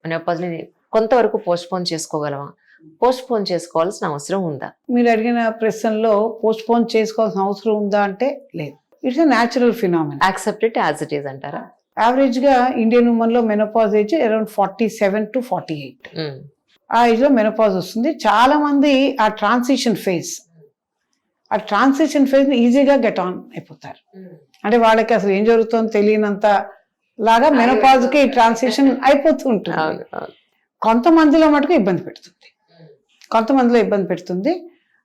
మెనోపాజ్ని కొంతవరకు postpone చేసుకోగలమా? Postpone చేసుకోవాల్సిన అవసరం ఉందా? మీరు అడిగిన ప్రశ్నలో పోస్ట్పోన్ చేసుకోవాల్సిన అవసరం ఉందా అంటే లేదు. It's a natural phenomena. Accept it as it is అంటారా? యావరేజ్గా ఇండియన్ ఉమెన్లో మెనోపాజ్ ఏజ్ అరౌండ్ 47 to 48. ఆ ఏజ్లో మెనోపాజ్ వస్తుంది. చాలా మంది ఆ ట్రాన్సిషన్ ఫేజ్ని ఈజీగా గెట్ ఆన్ అయిపోతారు. అంటే వాళ్ళకి అసలు ఏం జరుగుతుందో తెలియనంత లాగా మెనోపాజ్కి ట్రాన్సిషన్ అయిపోతూ ఉంటుంది. కొంతమందిలో మటుకు ఇబ్బంది పెడుతుంది.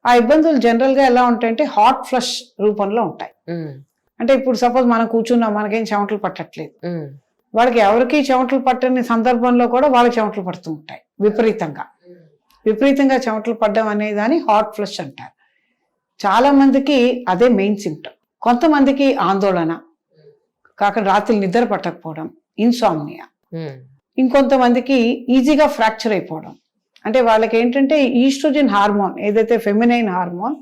ఆ ఇబ్బందులు జనరల్గా ఎలా ఉంటాయంటే హాట్ ఫ్లష్ రూపంలో ఉంటాయి. అంటే ఇప్పుడు సపోజ్ మనం కూర్చున్నాం, మనకేం చెమటలు పట్టట్లేదు. వాళ్ళకి ఎవరికి చెమటలు పట్టని సందర్భంలో కూడా వాళ్ళకి చెమటలు పడుతూ ఉంటాయి విపరీతంగా చెమటలు పడ్డం అనే దాన్ని హాట్ ఫ్లష్ అంటారు. చాలా మందికి అదే మెయిన్ సిమ్టమ్. కొంతమందికి ఆందోళన, కాక రాత్రి నిద్ర పట్టకపోవడం, ఇన్సామ్నియా. ఇంకొంతమందికి ఈజీగా ఫ్రాక్చర్ అయిపోవడం. అంటే వాళ్ళకి ఏంటంటే ఈస్ట్రోజన్ హార్మోన్, ఏదైతే ఫెమినైన్ హార్మోన్,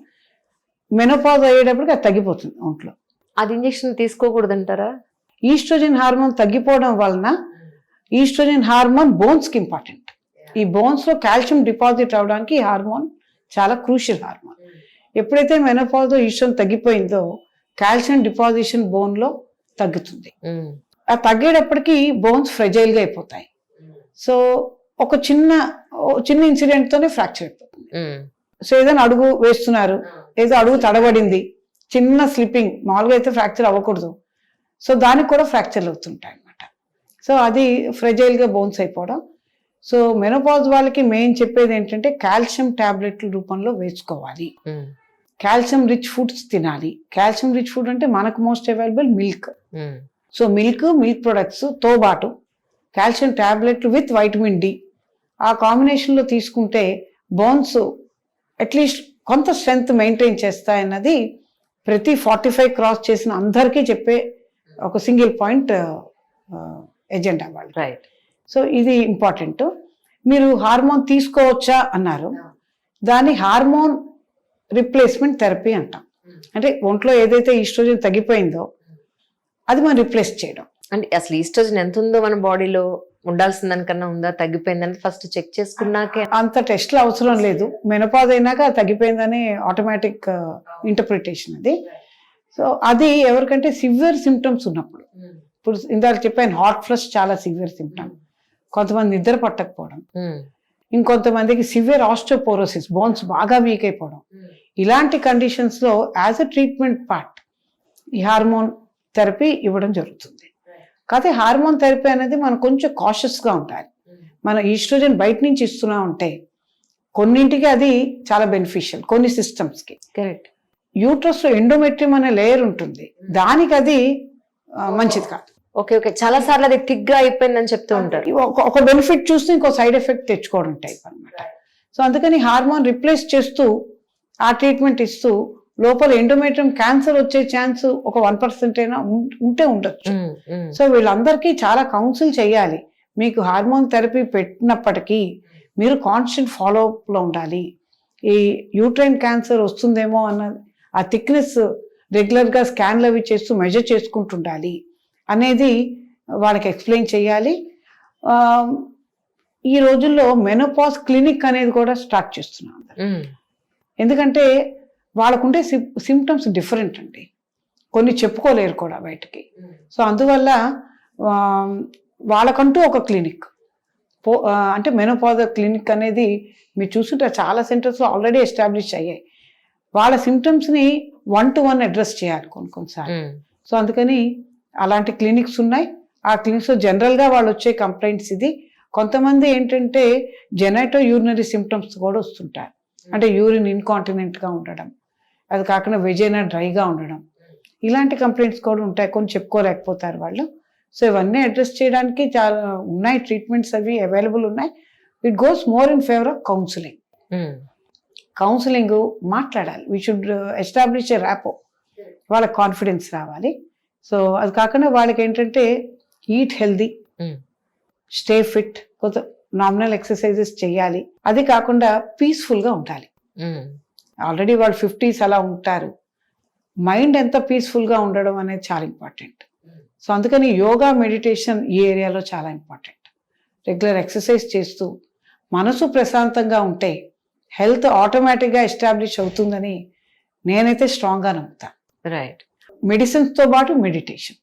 మెనోపాజ్ అయ్యేటప్పటికి అది తగ్గిపోతుంది ఒంట్లో. అది ఇంజెక్షన్ తీసుకోకూడదంటారా? ఈస్ట్రోజన్ హార్మోన్ తగ్గిపోవడం వలన, ఈస్ట్రోజన్ హార్మోన్ బోన్స్కి ఇంపార్టెంట్. ఈ బోన్స్లో కాల్షియం డిపాజిట్ అవడానికి ఈ హార్మోన్ చాలా క్రూషియల్ హార్మోన్. ఎప్పుడైతే మెనోపాజ్లో ఈస్ట్రోజన్ తగ్గిపోయిందో కాల్షియం డిపాజిషన్ బోన్లో తగ్గుతుంది. ఆ తగ్గేటప్పటికి బోన్స్ ఫ్రెజైల్గా అయిపోతాయి. సో ఒక చిన్న ఇన్సిడెంట్తోనే ఫ్రాక్చర్ అయిపోతుంది. సో ఏదైనా అడుగు వేస్తున్నారు, ఏదో అడుగు తడబడింది, చిన్న స్లిప్పింగ్, మామూలుగా అయితే ఫ్రాక్చర్ అవ్వకూడదు, సో దానికి కూడా ఫ్రాక్చర్లు అవుతుంటాయి అన్నమాట. సో అది ఫ్రెజైల్గా బోన్స్ అయిపోవడం. సో మెనోపాజ్ వాళ్ళకి మెయిన్ చెప్పేది ఏంటంటే కాల్షియం టాబ్లెట్ల రూపంలో వేసుకోవాలి, కాల్షియం రిచ్ ఫుడ్స్ తినాలి. కాల్షియం రిచ్ ఫుడ్ అంటే మనకు most available milk. So milk products తో పాటు కాల్షియం టాబ్లెట్లు విత్ వైటమిన్ డి ఆ కాంబినేషన్లో తీసుకుంటే బోన్స్ అట్లీస్ట్ కొంత స్ట్రెంగ్త్ మెయింటైన్ చేస్తాయన్నది ప్రతి 45 క్రాస్ చేసిన అందరికీ చెప్పే ఒక సింగిల్ పాయింట్ ఎజెండా వాళ్ళు. రైట్. సో ఇది ఇంపార్టెంట్. మీరు హార్మోన్ తీసుకోవచ్చా అన్నారు. దాన్ని హార్మోన్ రిప్లేస్మెంట్ థెరపీ అంటాం. అంటే ఒంట్లో ఏదైతే ఈస్ట్రోజన్ తగ్గిపోయిందో అది మనం రిప్లేస్ చేయడం. అంటే అసలు ఈస్ట్రోజన్ ఎంత ఉందో మన బాడీలో, ఉండాల్సిన దానికన్నా ఉందా, తగ్గిపోయిందని ఫస్ట్ చెక్ చేసుకున్నాకే. అంత టెస్ట్లు అవసరం లేదు. మెనోపాజ్ అయినాక తగ్గిపోయిందని ఆటోమేటిక్ ఇంటర్ప్రిటేషన్ అది. సో అది ఎవరికంటే సివియర్ సిమ్టమ్స్ ఉన్నప్పుడు. ఇప్పుడు ఇందాక చెప్పాను, హాట్ ఫ్లష్ చాలా సివియర్ సిమ్టమ్. కొంతమంది నిద్ర పట్టకపోవడం, ఇంకొంతమందికి సివియర్ ఆస్టియోపోరోసిస్, బోన్స్ బాగా వీక్ అయిపోవడం. ఇలాంటి కండిషన్స్లో యాజ్ ఎ ట్రీట్మెంట్ పార్ట్ ఈ హార్మోన్ థెరపీ ఇవ్వడం జరుగుతుంది. కాకపోతే హార్మోన్ థెరపీ అనేది మనం కొంచెం కాషియస్గా ఉండాలి. మన ఈస్ట్రోజన్ బయట నుంచి ఇస్తున్నా ఉంటే కొన్నింటికి అది చాలా బెనిఫిషియల్, కొన్ని సిస్టమ్స్కి. కరెక్ట్. యూట్రస్లో ఎండోమెట్రియం అనే లేయర్ ఉంటుంది, దానికి అది మంచిది కాదు. ఓకే. చాలా సార్లు అది థిక్గా అయిపోయిందని చెప్తూ ఉంటారు. ఒక బెనిఫిట్ చూస్తే ఇంకో సైడ్ ఎఫెక్ట్ తెచ్చుకోవడం టైప్ అనమాట. సో అందుకని హార్మోన్ రిప్లేస్ చేస్తూ ఆ ట్రీట్మెంట్ ఇస్తూ లోపల ఎండోమెట్రియం క్యాన్సర్ వచ్చే ఛాన్స్ ఒక 1% అయినా ఉంటే ఉండొచ్చు. సో వీళ్ళందరికీ చాలా కౌన్సిల్ చేయాలి. మీకు హార్మోన్ థెరపీ పెట్టినప్పటికీ మీరు కాన్స్టెంట్ ఫాలోఅప్లో ఉండాలి. ఈ యూట్రైన్ క్యాన్సర్ వస్తుందేమో అన్న ఆ థిక్నెస్ రెగ్యులర్గా స్కాన్లు అవి చేస్తూ మెజర్ చేసుకుంటుండాలి అనేది వాళ్ళకి ఎక్స్ప్లెయిన్ చేయాలి. ఈ రోజుల్లో మెనోపాజ్ క్లినిక్ అనేది కూడా స్టార్ట్ చేస్తున్నాం. ఎందుకంటే వాళ్ళకుంటే సిమ్టమ్స్ డిఫరెంట్ అండి, కొన్ని చెప్పుకోలేరు కూడా బయటికి. సో అందువల్ల వాళ్ళకంటూ ఒక క్లినిక్, అంటే మెనోపాజ్ క్లినిక్ అనేది మీరు చూస్తుంటే చాలా సెంటర్స్లో ఆల్రెడీ ఎస్టాబ్లిష్ అయ్యాయి. వాళ్ళ సిమ్టమ్స్ని 1-to-1 అడ్రస్ చేయాలి కొన్నిసార్లు. సో అందుకని అలాంటి క్లినిక్స్ ఉన్నాయి. ఆ క్లినిక్స్లో జనరల్గా వాళ్ళు వచ్చే కంప్లైంట్స్ ఇది. కొంతమంది ఏంటంటే జెనైటో యూరినరీ సిమ్టమ్స్ కూడా వస్తుంటారు. అంటే యూరిన్ ఇన్కాంటినెంట్గా ఉండడం, అది కాకుండా వెజైనా డ్రైగా ఉండడం, ఇలాంటి కంప్లైంట్స్ కూడా ఉంటాయి. కొన్ని చెప్పుకోలేకపోతారు వాళ్ళు. సో ఇవన్నీ అడ్రస్ చేయడానికి చాలా ఉన్నాయి, ట్రీట్మెంట్స్ అవి అవైలబుల్ ఉన్నాయి. It goes more in favour of counselling మాట్లాడాలి. We should establish a rapport, వాళ్ళకి కాన్ఫిడెన్స్ రావాలి. సో అది కాకుండా వాళ్ళకి ఏంటంటే ఈట్ హెల్దీ, స్టే ఫిట్, కొంత నామినల్ ఎక్సర్సైజెస్ చేయాలి. అది కాకుండా పీస్ఫుల్గా ఉండాలి. ఆల్రెడీ వాళ్ళు 50s అలా ఉంటారు. మైండ్ ఎంత పీస్ఫుల్గా ఉండడం అనేది చాలా ఇంపార్టెంట్. సో అందుకని యోగా, మెడిటేషన్ ఈ ఏరియాలో చాలా ఇంపార్టెంట్. రెగ్యులర్ ఎక్సర్సైజ్ చేస్తూ మనసు ప్రశాంతంగా ఉంటే హెల్త్ ఆటోమేటిక్గా ఎస్టాబ్లిష్ అవుతుందని నేనైతే స్ట్రాంగ్గా నమ్ముతాను. రైట్. మెడిసిన్స్తో పాటు మెడిటేషన్